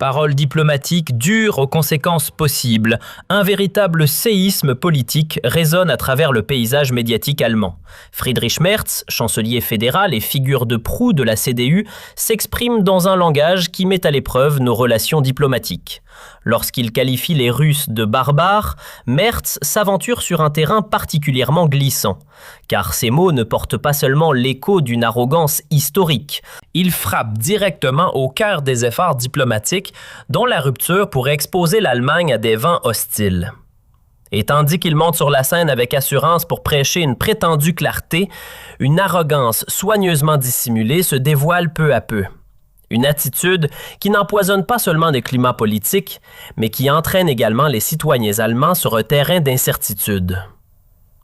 Paroles diplomatiques dures aux conséquences possibles. Un véritable séisme politique résonne à travers le paysage médiatique allemand. Friedrich Merz, chancelier fédéral et figure de proue de la CDU, s'exprime dans un langage qui met à l'épreuve nos relations diplomatiques. Lorsqu'il qualifie les Russes de barbares, Merz s'aventure sur un terrain particulièrement glissant, car ces mots ne portent pas seulement l'écho d'une arrogance historique. Ils frappent directement au cœur des efforts diplomatiques dont la rupture pourrait exposer l'Allemagne à des vents hostiles. Et tandis qu'il monte sur la scène avec assurance pour prêcher une prétendue clarté, une arrogance soigneusement dissimulée se dévoile peu à peu. Une attitude qui n'empoisonne pas seulement des climats politiques, mais qui entraîne également les citoyens allemands sur un terrain d'incertitude.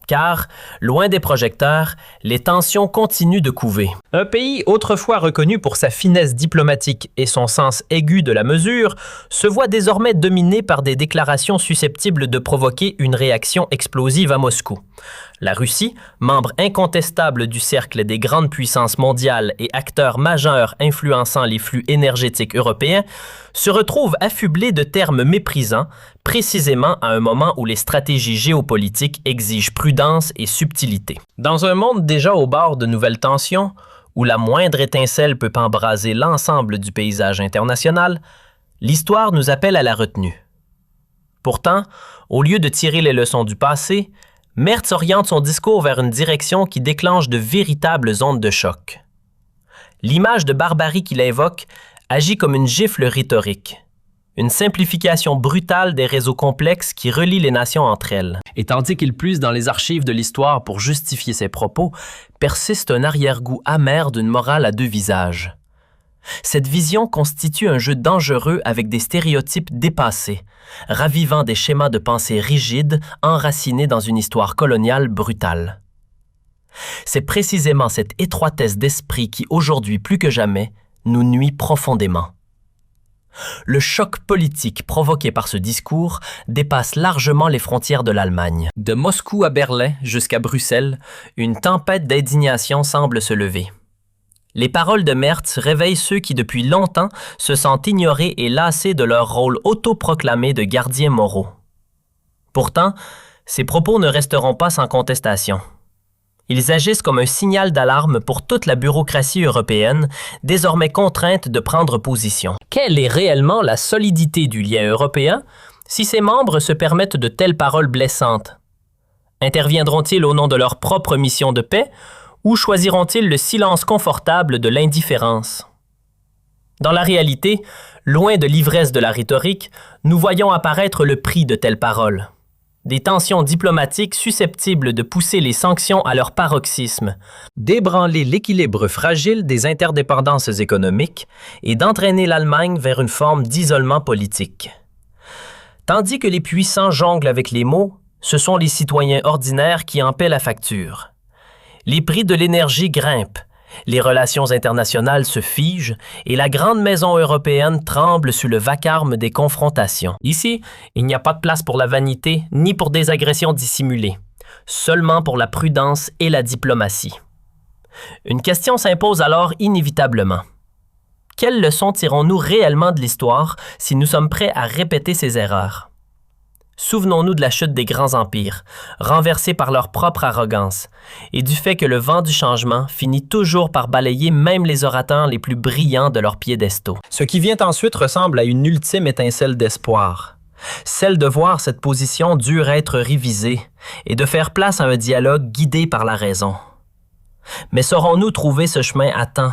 Car, loin des projecteurs, les tensions continuent de couver. Un pays autrefois reconnu pour sa finesse diplomatique et son sens aigu de la mesure se voit désormais dominé par des déclarations susceptibles de provoquer une réaction explosive à Moscou. La Russie, membre incontestable du cercle des grandes puissances mondiales et acteur majeur influençant les flux énergétiques européens, se retrouve affublée de termes méprisants, précisément à un moment où les stratégies géopolitiques exigent prudence et subtilité. Dans un monde déjà au bord de nouvelles tensions, où la moindre étincelle peut embraser l'ensemble du paysage international, l'histoire nous appelle à la retenue. Pourtant, au lieu de tirer les leçons du passé, Merz oriente son discours vers une direction qui déclenche de véritables ondes de choc. L'image de barbarie qu'il invoque agit comme une gifle rhétorique, une simplification brutale des réseaux complexes qui relient les nations entre elles. Et tandis qu'il puise dans les archives de l'histoire pour justifier ses propos, persiste un arrière-goût amer d'une morale à deux visages. Cette vision constitue un jeu dangereux avec des stéréotypes dépassés, ravivant des schémas de pensée rigides enracinés dans une histoire coloniale brutale. C'est précisément cette étroitesse d'esprit qui, aujourd'hui plus que jamais, nous nuit profondément. Le choc politique provoqué par ce discours dépasse largement les frontières de l'Allemagne. De Moscou à Berlin jusqu'à Bruxelles, une tempête d'indignation semble se lever. Les paroles de Merz réveillent ceux qui depuis longtemps se sentent ignorés et lassés de leur rôle autoproclamé de gardiens moraux. Pourtant, ces propos ne resteront pas sans contestation. Ils agissent comme un signal d'alarme pour toute la bureaucratie européenne, désormais contrainte de prendre position. Quelle est réellement la solidité du lien européen si ses membres se permettent de telles paroles blessantes? Interviendront-ils au nom de leur propre mission de paix ou choisiront-ils le silence confortable de l'indifférence? Dans la réalité, loin de l'ivresse de la rhétorique, nous voyons apparaître le prix de telles paroles. Des tensions diplomatiques susceptibles de pousser les sanctions à leur paroxysme, d'ébranler l'équilibre fragile des interdépendances économiques et d'entraîner l'Allemagne vers une forme d'isolement politique. Tandis que les puissants jonglent avec les mots, ce sont les citoyens ordinaires qui en paient la facture. Les prix de l'énergie grimpent, les relations internationales se figent et la grande maison européenne tremble sous le vacarme des confrontations. Ici, il n'y a pas de place pour la vanité ni pour des agressions dissimulées, seulement pour la prudence et la diplomatie. Une question s'impose alors inévitablement. Quelles leçons tirons-nous réellement de l'histoire si nous sommes prêts à répéter ces erreurs? Souvenons-nous de la chute des grands empires, renversés par leur propre arrogance, et du fait que le vent du changement finit toujours par balayer même les orateurs les plus brillants de leurs piédestaux. Ce qui vient ensuite ressemble à une ultime étincelle d'espoir, celle de voir cette position dure être révisée et de faire place à un dialogue guidé par la raison. Mais saurons-nous trouver ce chemin à temps,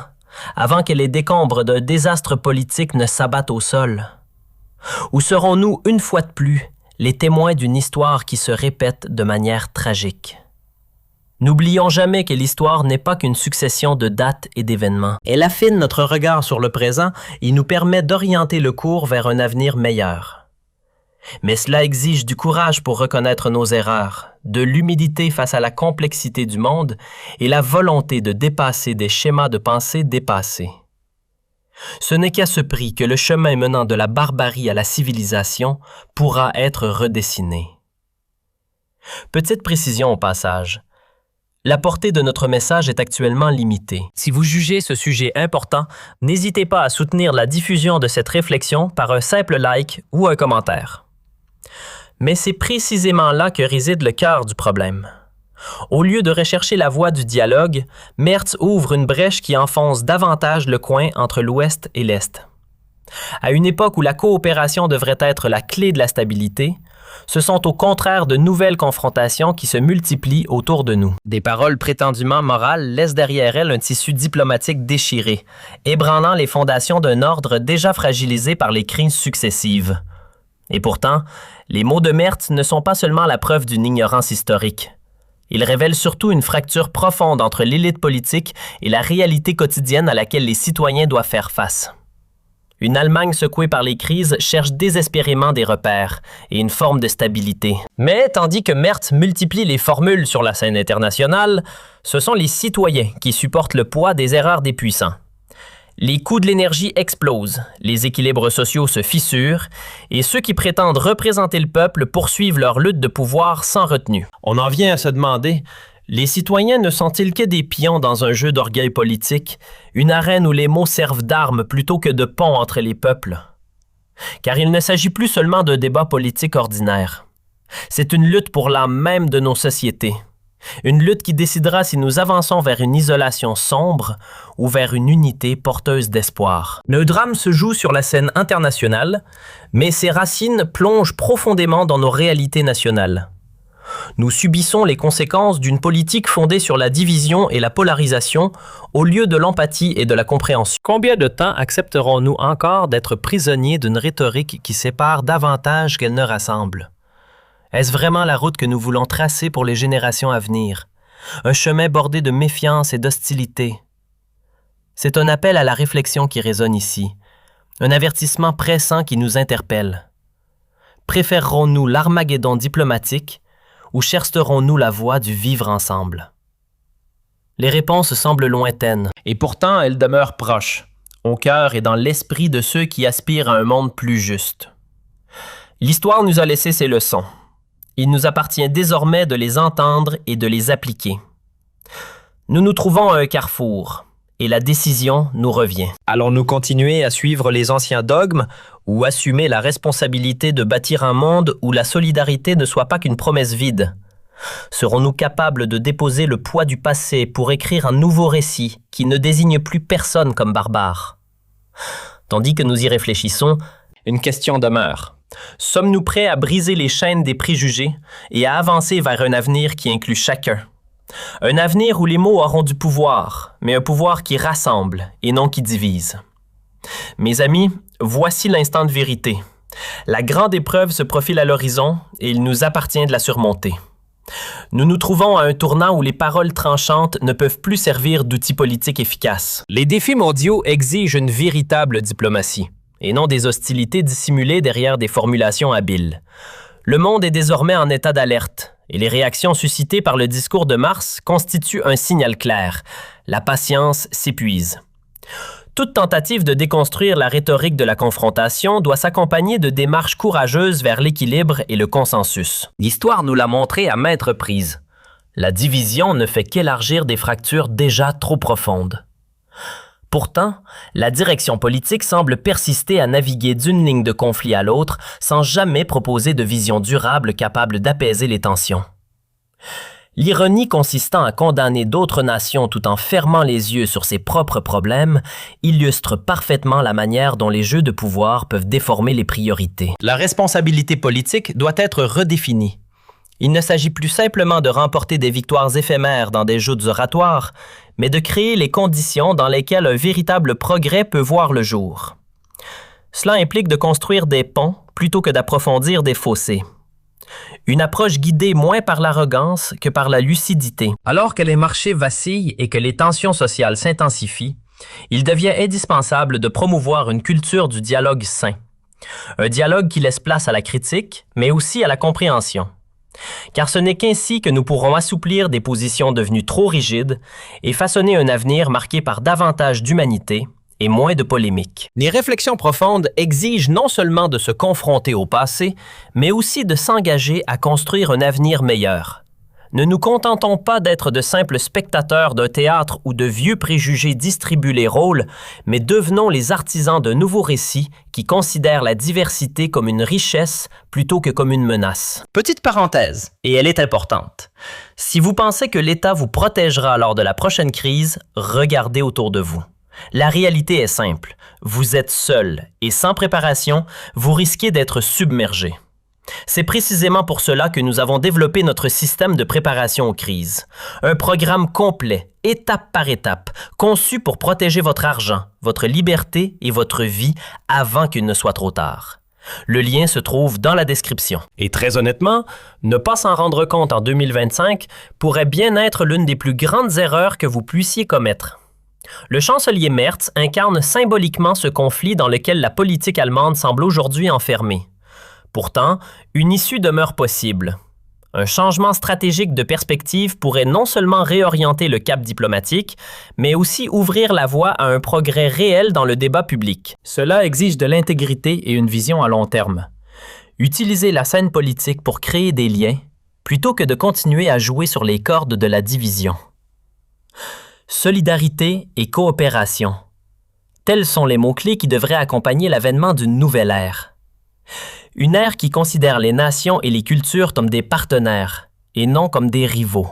avant que les décombres d'un désastre politique ne s'abattent au sol? Ou serons-nous, une fois de plus, les témoins d'une histoire qui se répète de manière tragique? N'oublions jamais que l'histoire n'est pas qu'une succession de dates et d'événements. Elle affine notre regard sur le présent et nous permet d'orienter le cours vers un avenir meilleur. Mais cela exige du courage pour reconnaître nos erreurs, de l'humilité face à la complexité du monde et la volonté de dépasser des schémas de pensée dépassés. Ce n'est qu'à ce prix que le chemin menant de la barbarie à la civilisation pourra être redessiné. Petite précision au passage. La portée de notre message est actuellement limitée. Si vous jugez ce sujet important, n'hésitez pas à soutenir la diffusion de cette réflexion par un simple like ou un commentaire. Mais c'est précisément là que réside le cœur du problème. Au lieu de rechercher la voie du dialogue, Merz ouvre une brèche qui enfonce davantage le coin entre l'Ouest et l'Est. À une époque où la coopération devrait être la clé de la stabilité, ce sont au contraire de nouvelles confrontations qui se multiplient autour de nous. Des paroles prétendument morales laissent derrière elles un tissu diplomatique déchiré, ébranlant les fondations d'un ordre déjà fragilisé par les crises successives. Et pourtant, les mots de Merz ne sont pas seulement la preuve d'une ignorance historique. Ils révèlent surtout une fracture profonde entre l'élite politique et la réalité quotidienne à laquelle les citoyens doivent faire face. Une Allemagne secouée par les crises cherche désespérément des repères et une forme de stabilité. Mais tandis que Merz multiplie les formules sur la scène internationale, ce sont les citoyens qui supportent le poids des erreurs des puissants. Les coûts de l'énergie explosent, les équilibres sociaux se fissurent et ceux qui prétendent représenter le peuple poursuivent leur lutte de pouvoir sans retenue. On en vient à se demander, les citoyens ne sont-ils que des pions dans un jeu d'orgueil politique, une arène où les mots servent d'armes plutôt que de pont entre les peuples? Car il ne s'agit plus seulement d'un débat politique ordinaire. C'est une lutte pour l'âme même de nos sociétés. Une lutte qui décidera si nous avançons vers une isolation sombre ou vers une unité porteuse d'espoir. Le drame se joue sur la scène internationale, mais ses racines plongent profondément dans nos réalités nationales. Nous subissons les conséquences d'une politique fondée sur la division et la polarisation au lieu de l'empathie et de la compréhension. Combien de temps accepterons-nous encore d'être prisonniers d'une rhétorique qui sépare davantage qu'elle ne rassemble? Est-ce vraiment la route que nous voulons tracer pour les générations à venir? Un chemin bordé de méfiance et d'hostilité? C'est un appel à la réflexion qui résonne ici, un avertissement pressant qui nous interpelle. Préférerons-nous l'Armageddon diplomatique ou chercherons-nous la voie du vivre ensemble? Les réponses semblent lointaines, et pourtant elles demeurent proches, au cœur et dans l'esprit de ceux qui aspirent à un monde plus juste. L'histoire nous a laissé ses leçons. Il nous appartient désormais de les entendre et de les appliquer. Nous nous trouvons à un carrefour, et la décision nous revient. Allons-nous continuer à suivre les anciens dogmes ou assumer la responsabilité de bâtir un monde où la solidarité ne soit pas qu'une promesse vide? Serons-nous capables de déposer le poids du passé pour écrire un nouveau récit qui ne désigne plus personne comme barbare? Tandis que nous y réfléchissons, une question demeure. Sommes-nous prêts à briser les chaînes des préjugés et à avancer vers un avenir qui inclut chacun? Un avenir où les mots auront du pouvoir, mais un pouvoir qui rassemble et non qui divise. Mes amis, voici l'instant de vérité. La grande épreuve se profile à l'horizon et il nous appartient de la surmonter. Nous nous trouvons à un tournant où les paroles tranchantes ne peuvent plus servir d'outils politiques efficaces. Les défis mondiaux exigent une véritable diplomatie, et non des hostilités dissimulées derrière des formulations habiles. Le monde est désormais en état d'alerte, et les réactions suscitées par le discours de mars constituent un signal clair. La patience s'épuise. Toute tentative de déconstruire la rhétorique de la confrontation doit s'accompagner de démarches courageuses vers l'équilibre et le consensus. L'histoire nous l'a montré à maintes reprises. La division ne fait qu'élargir des fractures déjà trop profondes. Pourtant, la direction politique semble persister à naviguer d'une ligne de conflit à l'autre sans jamais proposer de vision durable capable d'apaiser les tensions. L'ironie consistant à condamner d'autres nations tout en fermant les yeux sur ses propres problèmes illustre parfaitement la manière dont les jeux de pouvoir peuvent déformer les priorités. La responsabilité politique doit être redéfinie. Il ne s'agit plus simplement de remporter des victoires éphémères dans des joutes oratoires, mais de créer les conditions dans lesquelles un véritable progrès peut voir le jour. Cela implique de construire des ponts plutôt que d'approfondir des fossés. Une approche guidée moins par l'arrogance que par la lucidité. Alors que les marchés vacillent et que les tensions sociales s'intensifient, il devient indispensable de promouvoir une culture du dialogue sain. Un dialogue qui laisse place à la critique, mais aussi à la compréhension. Car ce n'est qu'ainsi que nous pourrons assouplir des positions devenues trop rigides et façonner un avenir marqué par davantage d'humanité et moins de polémique. Les réflexions profondes exigent non seulement de se confronter au passé, mais aussi de s'engager à construire un avenir meilleur. Ne nous contentons pas d'être de simples spectateurs d'un théâtre où de vieux préjugés distribuent les rôles, mais devenons les artisans d'un nouveau récit qui considère la diversité comme une richesse plutôt que comme une menace. Petite parenthèse, et elle est importante. Si vous pensez que l'État vous protégera lors de la prochaine crise, regardez autour de vous. La réalité est simple. Vous êtes seul et sans préparation, vous risquez d'être submergé. C'est précisément pour cela que nous avons développé notre système de préparation aux crises. Un programme complet, étape par étape, conçu pour protéger votre argent, votre liberté et votre vie avant qu'il ne soit trop tard. Le lien se trouve dans la description. Et très honnêtement, ne pas s'en rendre compte en 2025 pourrait bien être l'une des plus grandes erreurs que vous puissiez commettre. Le chancelier Merz incarne symboliquement ce conflit dans lequel la politique allemande semble aujourd'hui enfermée. Pourtant, une issue demeure possible. Un changement stratégique de perspective pourrait non seulement réorienter le cap diplomatique, mais aussi ouvrir la voie à un progrès réel dans le débat public. Cela exige de l'intégrité et une vision à long terme. Utilisez la scène politique pour créer des liens, plutôt que de continuer à jouer sur les cordes de la division. Solidarité et coopération. Tels sont les mots-clés qui devraient accompagner l'avènement d'une nouvelle ère. Une ère qui considère les nations et les cultures comme des partenaires et non comme des rivaux.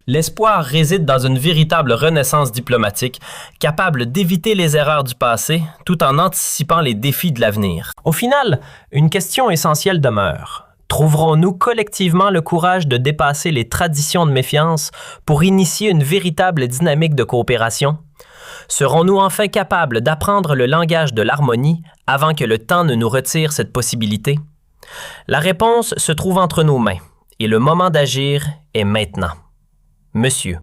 L'espoir réside dans une véritable renaissance diplomatique, capable d'éviter les erreurs du passé tout en anticipant les défis de l'avenir. Au final, une question essentielle demeure. Trouverons-nous collectivement le courage de dépasser les traditions de méfiance pour initier une véritable dynamique de coopération? Serons-nous enfin capables d'apprendre le langage de l'harmonie avant que le temps ne nous retire cette possibilité? La réponse se trouve entre nos mains et le moment d'agir est maintenant. Monsieur.